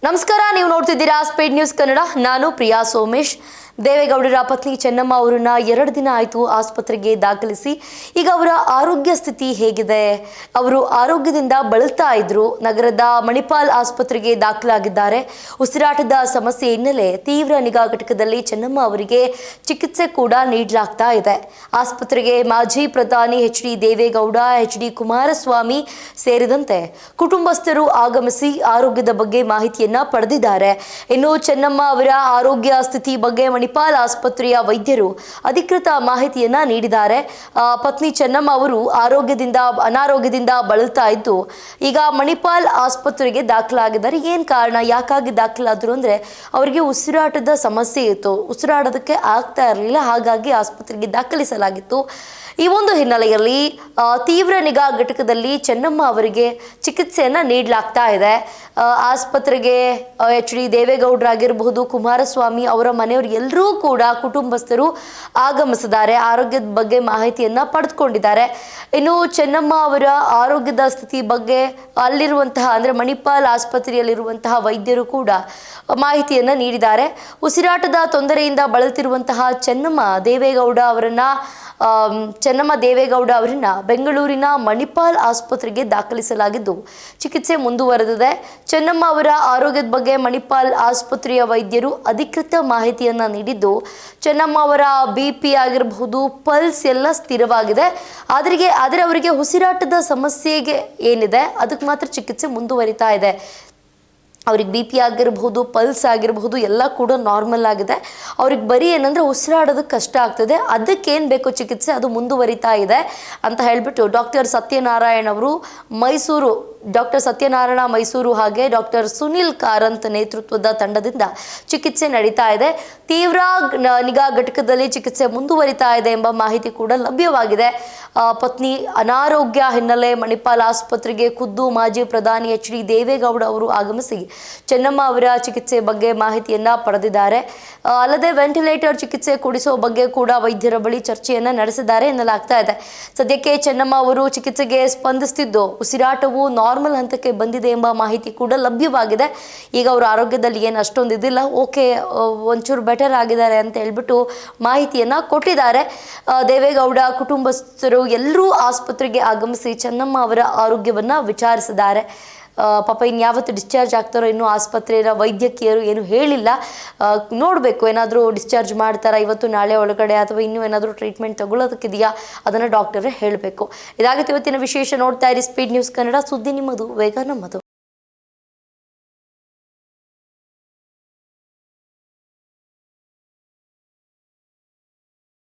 ನಮಸ್ಕಾರ, ನೀವು ನೋಡ್ತಿದ್ದೀರಾ ಸ್ಪೀಡ್ ನ್ಯೂಸ್ ಕನ್ನಡ. ನಾನು ಪ್ರಿಯಾ ಸೋಮೇಶ್. ದೇವೇಗೌಡರ ಪತ್ನಿ ಚೆನ್ನಮ್ಮ ಅವರನ್ನ 2 ದಿನ ಆಯಿತು ಆಸ್ಪತ್ರೆಗೆ ದಾಖಲಿಸಿ. ಈಗ ಅವರ ಆರೋಗ್ಯ ಸ್ಥಿತಿ ಹೇಗಿದೆ? ಅವರು ಆರೋಗ್ಯದಿಂದ ಬಳಲ್ತಾ ಇದ್ರು. ನಗರದ ಮಣಿಪಾಲ್ ಆಸ್ಪತ್ರೆಗೆ ದಾಖಲಾಗಿದ್ದಾರೆ. ಉಸಿರಾಟದ ಸಮಸ್ಯೆ ಹಿನ್ನೆಲೆ ತೀವ್ರ ನಿಗಾ ಘಟಕದಲ್ಲಿ ಚೆನ್ನಮ್ಮ ಅವರಿಗೆ ಚಿಕಿತ್ಸೆ ಕೂಡ ನೀಡಲಾಗ್ತಾ ಇದೆ. ಆಸ್ಪತ್ರೆಗೆ ಮಾಜಿ ಪ್ರಧಾನಿ ಎಚ್.ಡಿ. ದೇವೇಗೌಡ, ಎಚ್.ಡಿ. ಕುಮಾರಸ್ವಾಮಿ ಸೇರಿದಂತೆ ಕುಟುಂಬಸ್ಥರು ಆಗಮಿಸಿ ಆರೋಗ್ಯದ ಬಗ್ಗೆ ಮಾಹಿತಿಯನ್ನ ಪಡೆದಿದ್ದಾರೆ. ಇನ್ನು ಚೆನ್ನಮ್ಮ ಅವರ ಆರೋಗ್ಯ ಸ್ಥಿತಿ ಬಗ್ಗೆ ಮಣಿಪಾಲ್ ಆಸ್ಪತ್ರೆಯ ವೈದ್ಯರು ಅಧಿಕೃತ ಮಾಹಿತಿಯನ್ನ ನೀಡಿದ್ದಾರೆ. ಪತ್ನಿ ಚೆನ್ನಮ್ಮ ಅವರು ಅನಾರೋಗ್ಯದಿಂದ ಬಳಲ್ತಾ ಇದ್ದು ಈಗ ಮಣಿಪಾಲ್ ಆಸ್ಪತ್ರೆಗೆ ದಾಖಲಾಗಿದ್ದಾರೆ. ಏನ್ ಕಾರಣ, ಯಾಕಾಗಿ ದಾಖಲಾದ್ರು ಅಂದ್ರೆ ಅವರಿಗೆ ಉಸಿರಾಟದ ಸಮಸ್ಯೆ ಇತ್ತು, ಉಸಿರಾಡೋದಕ್ಕೆ ಆಗ್ತಾ ಇರಲಿಲ್ಲ, ಹಾಗಾಗಿ ಆಸ್ಪತ್ರೆಗೆ ದಾಖಲಿಸಲಾಗಿತ್ತು. ಈ ಒಂದು ಹಿನ್ನೆಲೆಯಲ್ಲಿ ತೀವ್ರ ನಿಗಾ ಘಟಕದಲ್ಲಿ ಚೆನ್ನಮ್ಮ ಅವರಿಗೆ ಚಿಕಿತ್ಸೆಯನ್ನ ನೀಡಲಾಗ್ತಾ ಇದೆ. ಆಸ್ಪತ್ರೆಗೆ ಎಚ್.ಡಿ. ದೇವೇಗೌಡರಾಗಿರಬಹುದು, ಕುಮಾರಸ್ವಾಮಿ ಅವರ ಮನೆಯವರು ಎಲ್ಲರೂ ಕೂಡ ಕುಟುಂಬಸ್ಥರು ಆಗಮಿಸಿದ್ದಾರೆ. ಆರೋಗ್ಯದ ಬಗ್ಗೆ ಮಾಹಿತಿಯನ್ನ ಪಡೆದುಕೊಂಡಿದ್ದಾರೆ. ಇನ್ನು ಚೆನ್ನಮ್ಮ ಅವರ ಆರೋಗ್ಯದ ಸ್ಥಿತಿ ಬಗ್ಗೆ ಅಲ್ಲಿರುವಂತಹ ಅಂದ್ರೆ ಮಣಿಪಾಲ್ ಆಸ್ಪತ್ರೆಯಲ್ಲಿರುವಂತಹ ವೈದ್ಯರು ಕೂಡ ಮಾಹಿತಿಯನ್ನ ನೀಡಿದ್ದಾರೆ. ಉಸಿರಾಟದ ತೊಂದರೆಯಿಂದ ಬಳಲ್ತಿರುವಂತಹ ಚೆನ್ನಮ್ಮ ದೇವೇಗೌಡ ಅವರನ್ನ ಬೆಂಗಳೂರಿನ ಮಣಿಪಾಲ್ ಆಸ್ಪತ್ರೆಗೆ ದಾಖಲಿಸಲಾಗಿದ್ದು ಚಿಕಿತ್ಸೆ ಮುಂದುವರೆದಿದೆ. ಚೆನ್ನಮ್ಮ ಅವರ ಆರೋಗ್ಯದ ಬಗ್ಗೆ ಮಣಿಪಾಲ್ ಆಸ್ಪತ್ರೆಯ ವೈದ್ಯರು ಅಧಿಕೃತ ಮಾಹಿತಿಯನ್ನ ನೀಡಿದ್ದು ಚೆನ್ನಮ್ಮ ಅವರ BP ಆಗಿರಬಹುದು, ಪಲ್ಸ್ ಎಲ್ಲ ಸ್ಥಿರವಾಗಿದೆ. ಆದರೆ ಅವರಿಗೆ ಉಸಿರಾಟದ ಸಮಸ್ಯೆಗೆ ಏನಿದೆ ಅದಕ್ಕೆ ಮಾತ್ರ ಚಿಕಿತ್ಸೆ ಮುಂದುವರಿತಾ ಇದೆ. ಅವ್ರಿಗೆ BP ಆಗಿರಬಹುದು, ಪಲ್ಸ್ ಆಗಿರಬಹುದು ಎಲ್ಲ ಕೂಡ ನಾರ್ಮಲ್ ಆಗಿದೆ. ಅವ್ರಿಗೆ ಬರೀ ಏನಂದ್ರೆ ಉಸಿರಾಡೋದಕ್ಕೆ ಕಷ್ಟ ಆಗ್ತದೆ, ಅದಕ್ಕೇನು ಬೇಕೋ ಚಿಕಿತ್ಸೆ ಅದು ಮುಂದುವರಿತಾ ಇದೆ ಅಂತ ಹೇಳ್ಬಿಟ್ಟು ಡಾಕ್ಟರ್ ಸತ್ಯನಾರಾಯಣ ಮೈಸೂರು ಹಾಗೆ ಡಾಕ್ಟರ್ ಸುನಿಲ್ ಕಾರಂತ್ ನೇತೃತ್ವದ ತಂಡದಿಂದ ಚಿಕಿತ್ಸೆ ನಡೀತಾ ಇದೆ. ತೀವ್ರ ನಿಗಾ ಘಟಕದಲ್ಲಿ ಚಿಕಿತ್ಸೆ ಮುಂದುವರಿತಾ ಇದೆ ಎಂಬ ಮಾಹಿತಿ ಕೂಡ ಲಭ್ಯವಾಗಿದೆ. ಪತ್ನಿ ಅನಾರೋಗ್ಯ ಹಿನ್ನೆಲೆ ಮಣಿಪಾಲ್ ಆಸ್ಪತ್ರೆಗೆ ಖುದ್ದು ಮಾಜಿ ಪ್ರಧಾನಿ ಎಚ್.ಡಿ. ದೇವೇಗೌಡ ಅವರು ಆಗಮಿಸಿ ಚೆನ್ನಮ್ಮ ಅವರ ಚಿಕಿತ್ಸೆ ಬಗ್ಗೆ ಮಾಹಿತಿಯನ್ನ ಪಡೆದಿದ್ದಾರೆ. ಅಲ್ಲದೆ ವೆಂಟಿಲೇಟರ್ ಚಿಕಿತ್ಸೆ ಕೊಡಿಸೋ ಬಗ್ಗೆ ಕೂಡ ವೈದ್ಯರ ಬಳಿ ಚರ್ಚೆಯನ್ನ ನಡೆಸಿದ್ದಾರೆ ಎನ್ನಲಾಗ್ತಾ ಇದೆ. ಸದ್ಯಕ್ಕೆ ಚೆನ್ನಮ್ಮ ಅವರು ಚಿಕಿತ್ಸೆಗೆ ಸ್ಪಂದಿಸುತ್ತಿದ್ದು ಉಸಿರಾಟವು ನಾರ್ಮಲ್ ಹಂತಕ್ಕೆ ಬಂದಿದೆ ಎಂಬ ಮಾಹಿತಿ ಕೂಡ ಲಭ್ಯವಾಗಿದೆ. ಈಗ ಅವರ ಆರೋಗ್ಯದಲ್ಲಿ ಏನು ಅಷ್ಟೊಂದು ಇದಿಲ್ಲ, ಓಕೆ ಒಂಚೂರು ಬೆಟರ್ ಆಗಿದ್ದಾರೆ ಅಂತ ಹೇಳ್ಬಿಟ್ಟು ಮಾಹಿತಿಯನ್ನ ಕೊಟ್ಟಿದ್ದಾರೆ. ದೇವೇಗೌಡ ಕುಟುಂಬಸ್ಥರು ಎಲ್ಲರೂ ಆಸ್ಪತ್ರೆಗೆ ಆಗಮಿಸಿ ಚೆನ್ನಮ್ಮ ಅವರ ಆರೋಗ್ಯವನ್ನ ವಿಚಾರಿಸಿದ್ದಾರೆ. ಪಾಪ ಇನ್ಯಾವತ್ತು ಡಿಸ್ಚಾರ್ಜ್ ಆಗ್ತಾರೋ ಇನ್ನೂ ಆಸ್ಪತ್ರೆಯ ವೈದ್ಯಕೀಯರು ಏನು ಹೇಳಿಲ್ಲ. ನೋಡಬೇಕು, ಏನಾದರೂ ಡಿಸ್ಚಾರ್ಜ್ ಮಾಡ್ತಾರಾ ಇವತ್ತು ನಾಳೆ ಒಳಗಡೆ ಅಥವಾ ಇನ್ನೂ ಏನಾದರೂ ಟ್ರೀಟ್ಮೆಂಟ್ ತಗೊಳ್ಳೋದಕ್ಕಿದೆಯಾ ಅದನ್ನು ಡಾಕ್ಟರೇ ಹೇಳಬೇಕು. ಇದಾಗಿತ್ತು ಇವತ್ತಿನ ವಿಶೇಷ. ನೋಡ್ತಾ ಇರಿ ಸ್ಪೀಡ್ ನ್ಯೂಸ್ ಕನ್ನಡ, ಸುದ್ದಿ ನಿಮ್ಮದು, ವೇಗ ನಮ್ಮದು.